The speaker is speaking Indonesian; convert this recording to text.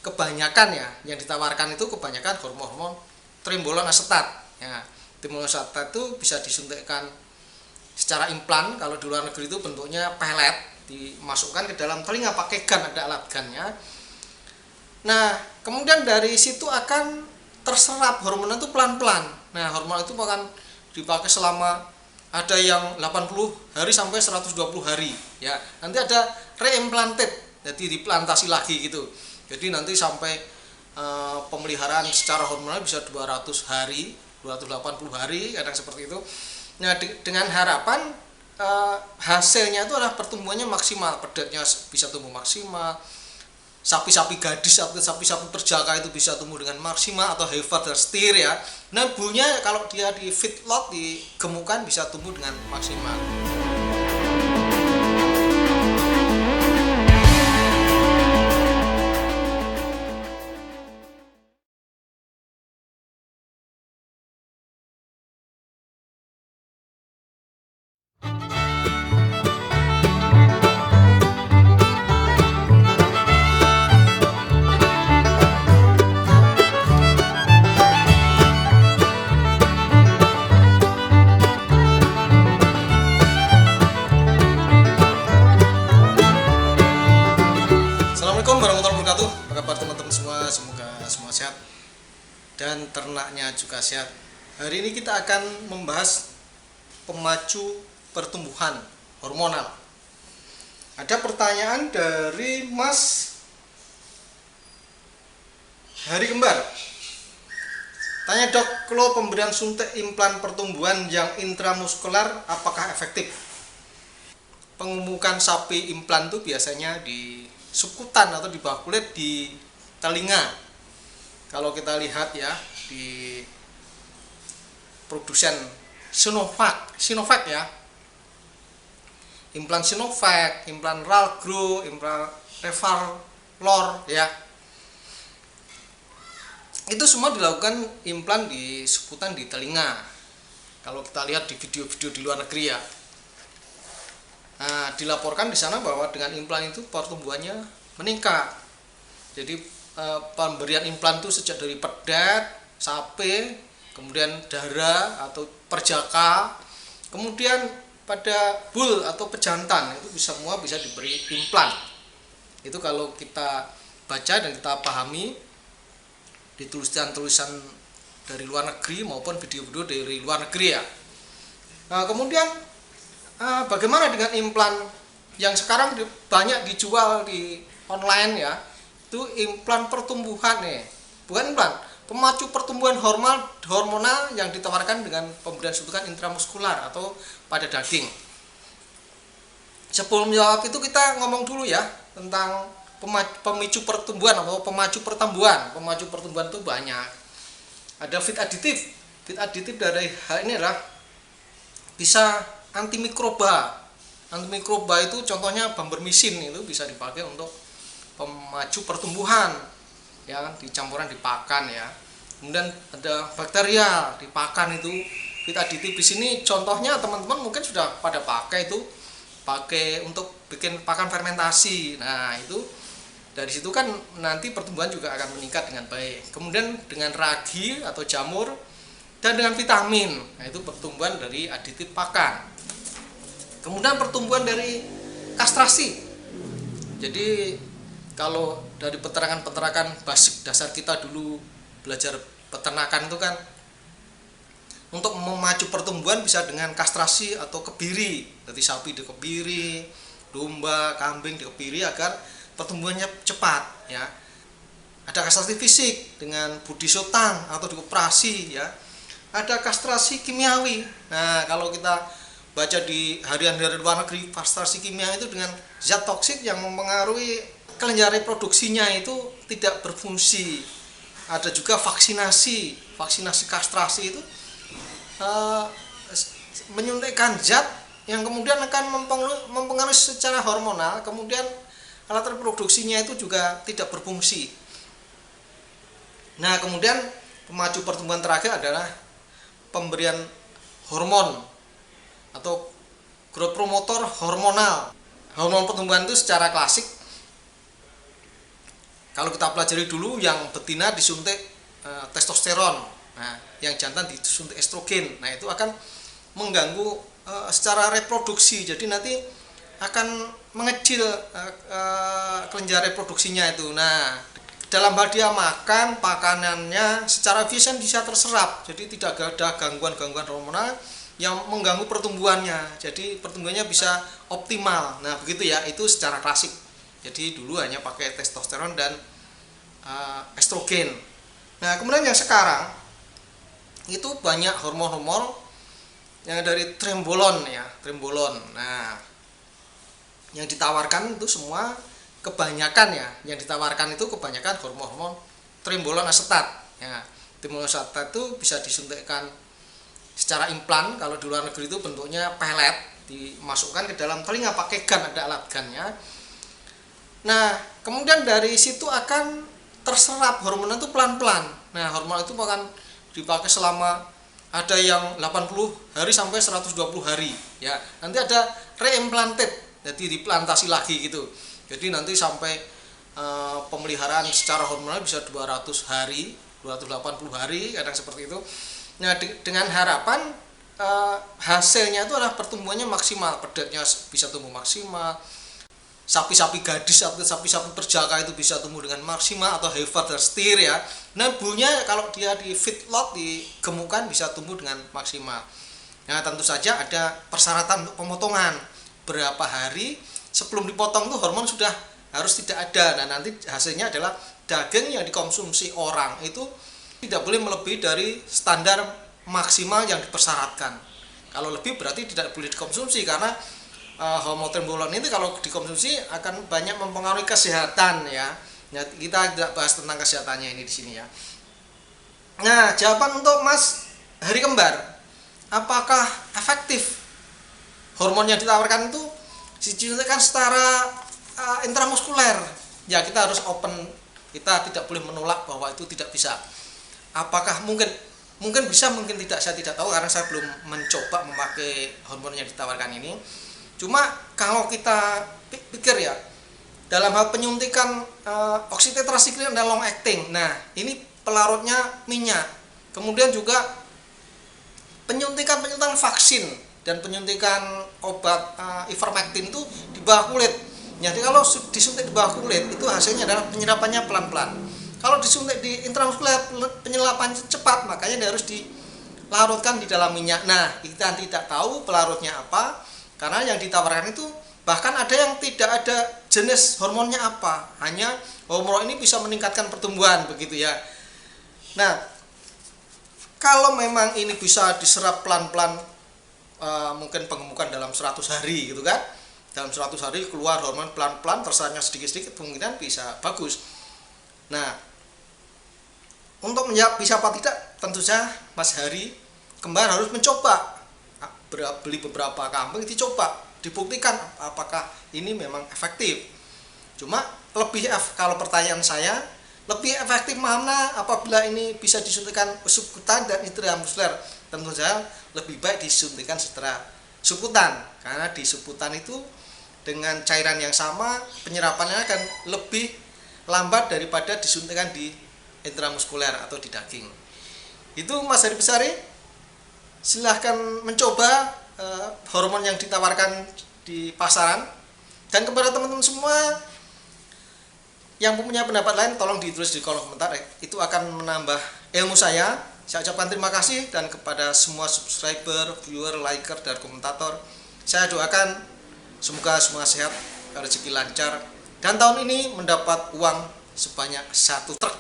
kebanyakan ya yang ditawarkan itu kebanyakan hormon Trenbolone asetat ya. Trenbolone asetat itu bisa disuntikkan secara implan. Kalau di luar negeri itu bentuknya pelet, dimasukkan ke dalam telinga pakai gun, ada alat gunnya. Nah kemudian dari situ akan terserap hormon itu pelan-pelan. Nah hormon itu akan dipakai selama ada yang 80 hari sampai 120 hari ya. Nanti ada reimplanted, jadi diplantasi lagi gitu. Jadi nanti sampai pemeliharaan secara hormonal bisa 200 hari, 280 hari, kadang seperti itu. Nah dengan harapan hasilnya itu adalah pertumbuhannya maksimal, pedetnya bisa tumbuh maksimal, sapi-sapi gadis atau sapi-sapi perjaka itu bisa tumbuh dengan maksimal, atau heifer dan steer ya. Nah bullnya kalau dia di feedlot, digemukkan, bisa tumbuh dengan maksimal. Assalamualaikum warahmatullahi wabarakatuh. Apa kabar teman-teman semua? Semoga semua sehat dan ternaknya juga sehat. Hari ini kita akan membahas pemacu pertumbuhan hormonal. Ada pertanyaan dari Mas Hari Kembar. Tanya dok, kalau pemberian suntik implan pertumbuhan yang intramuskular apakah efektif? Pengemukan sapi implan itu biasanya di subkutan atau di bawah kulit di telinga. Kalau kita lihat ya di produsen Sinovac ya, implan Sinovac, implan Ralgro, implan Revalor ya, itu semua dilakukan implan di subkutan di telinga. Kalau kita lihat di video-video di luar negeri ya, nah, dilaporkan di sana bahwa dengan implan itu pertumbuhannya meningkat. Jadi pemberian implan itu sejak dari pedet, sapi, kemudian darah atau perjaka, kemudian pada bull atau pejantan itu semua bisa diberi implan. Itu kalau kita baca dan kita pahami di tulisan-tulisan dari luar negeri maupun video-video dari luar negeri ya. Nah, kemudian bagaimana dengan implan yang sekarang banyak dijual di online ya? Itu implan pertumbuhan nih, bukan implan, pemacu pertumbuhan hormonal yang ditawarkan dengan pemberian suntikan intramuskular atau pada daging. Sebelum jawab itu kita ngomong dulu ya tentang pemicu pertumbuhan atau pemacu pertumbuhan. Pemacu pertumbuhan itu banyak. Ada feed aditif. Feed aditif dari hal ini adalah bisa antimikroba. Antimikroba itu contohnya bambermisin, itu bisa dipakai untuk pemacu pertumbuhan ya, dicampuran di pakan ya. Kemudian ada bakterial di pakan itu feed aditif. Di sini contohnya teman-teman mungkin sudah pada pakai itu, pakai untuk bikin pakan fermentasi. Nah itu dari situ kan nanti pertumbuhan juga akan meningkat dengan baik. Kemudian dengan ragi atau jamur dan dengan vitamin, nah itu pertumbuhan dari aditif pakan. Kemudian pertumbuhan dari kastrasi. Jadi kalau dari peternakan basic dasar kita dulu belajar peternakan itu kan, untuk memacu pertumbuhan bisa dengan kastrasi atau kebiri. Jadi sapi dikebiri, domba, kambing dikebiri agar pertumbuhannya cepat ya. Ada kastrasi fisik dengan budisotang atau dioperasi ya. Ada kastrasi kimiawi. Nah, kalau kita baca di harian dari luar negeri, kastrasi kimia itu dengan zat toksik yang mempengaruhi kelenjar reproduksinya itu tidak berfungsi. Ada juga vaksinasi kastrasi itu menyuntikkan zat yang kemudian akan mempengaruhi secara hormonal, kemudian alat reproduksinya itu juga tidak berfungsi. Nah, kemudian pemacu pertumbuhan terakhir adalah pemberian hormon atau growth promotor hormonal. Hormon pertumbuhan itu secara klasik Kalau kita pelajari dulu, yang betina disuntik testosteron, nah yang jantan disuntik estrogen. Nah itu akan mengganggu secara reproduksi, jadi nanti akan mengecil kelenjar reproduksinya itu. Nah dalam hal dia makan makanannya secara efisien bisa terserap, jadi tidak ada gangguan-gangguan hormonal yang mengganggu pertumbuhannya, jadi pertumbuhannya bisa optimal. Nah begitu ya, itu secara klasik. Jadi dulu hanya pakai testosteron dan estrogen. Nah kemudian yang sekarang itu banyak hormon-hormon yang dari trembolon ya, trembolon. Nah yang ditawarkan itu semua kebanyakan ya, yang ditawarkan itu kebanyakan hormon-hormon trembolon asetat. Ya, trembolon asetat itu bisa disuntikkan secara implan. Kalau di luar negeri itu bentuknya pelet, dimasukkan ke dalam telinga pakai gun, ada alat gunnya. Nah kemudian dari situ akan terserap hormon itu pelan-pelan. Nah hormon itu akan dipakai selama, ada yang 80 hari sampai 120 hari ya. Nanti ada reimplanted, jadi diplantasi lagi gitu. Jadi nanti sampai pemeliharaan secara hormonal bisa 200 hari, 280 hari, kadang seperti itu. Nah dengan harapan hasilnya itu adalah pertumbuhannya maksimal, pedetnya bisa tumbuh maksimal, sapi-sapi gadis atau sapi-sapi perjaka itu bisa tumbuh dengan maksimal, atau heifer dan steer ya. Nah bullnya kalau dia di feedlot, digemukkan, bisa tumbuh dengan maksimal. Nah tentu saja ada persyaratan untuk pemotongan. Berapa hari sebelum dipotong tuh hormon sudah harus tidak ada. Nah nanti hasilnya adalah daging yang dikonsumsi orang itu tidak boleh melebihi dari standar maksimal yang dipersyaratkan. Kalau lebih berarti tidak boleh dikonsumsi, karena hormon trembolon ini kalau dikonsumsi akan banyak mempengaruhi kesehatan ya. Nah, kita tidak bahas tentang kesehatannya ini di sini ya. Nah, jawaban untuk Mas Hari Kembar, apakah efektif hormon yang ditawarkan itu disuntikkan secara intramuskuler? Ya, kita harus open, kita tidak boleh menolak bahwa itu tidak bisa. Apakah mungkin bisa, mungkin tidak, saya tidak tahu karena saya belum mencoba memakai hormon yang ditawarkan ini. Cuma kalau kita pikir ya, dalam hal penyuntikan oksitetrasiklin dan long acting, nah ini pelarutnya minyak. Kemudian juga penyuntikan vaksin dan penyuntikan obat ivermectin itu di bawah kulit. Jadi kalau disuntik di bawah kulit itu hasilnya adalah penyerapannya pelan-pelan. Kalau disuntik di intramuskuler penyerapannya cepat, makanya dia harus dilarutkan di dalam minyak. Nah kita tidak tahu pelarutnya apa, karena yang ditawarkan itu bahkan ada yang tidak ada jenis hormonnya apa, hanya hormon ini bisa meningkatkan pertumbuhan begitu ya. Nah kalau memang ini bisa diserap pelan-pelan, mungkin pengemukan dalam 100 hari gitu kan, dalam 100 hari keluar hormon pelan-pelan, terserapnya sedikit-sedikit, kemungkinan bisa bagus. Nah untuk menjawab bisa apa tidak, tentu saja Mas Hari Kembar harus mencoba, beli beberapa kambing, dicoba, dibuktikan apakah ini memang efektif. Cuma kalau pertanyaan saya, lebih efektif mana apabila ini bisa disuntikkan subkutan dan intramuskuler? Tentu saja lebih baik disuntikkan secara subkutan, karena di subkutan itu dengan cairan yang sama penyerapannya akan lebih lambat daripada disuntikkan di intramuskuler atau di daging. Itu Mas Hari Besari, silahkan mencoba hormon yang ditawarkan di pasaran. Dan kepada teman-teman semua yang mempunyai pendapat lain, tolong ditulis di kolom komentar, itu akan menambah ilmu saya. Saya ucapkan terima kasih, dan kepada semua subscriber, viewer, liker, dan komentator, saya doakan semoga semua sehat, rezeki lancar, dan tahun ini mendapat uang sebanyak 1 truk.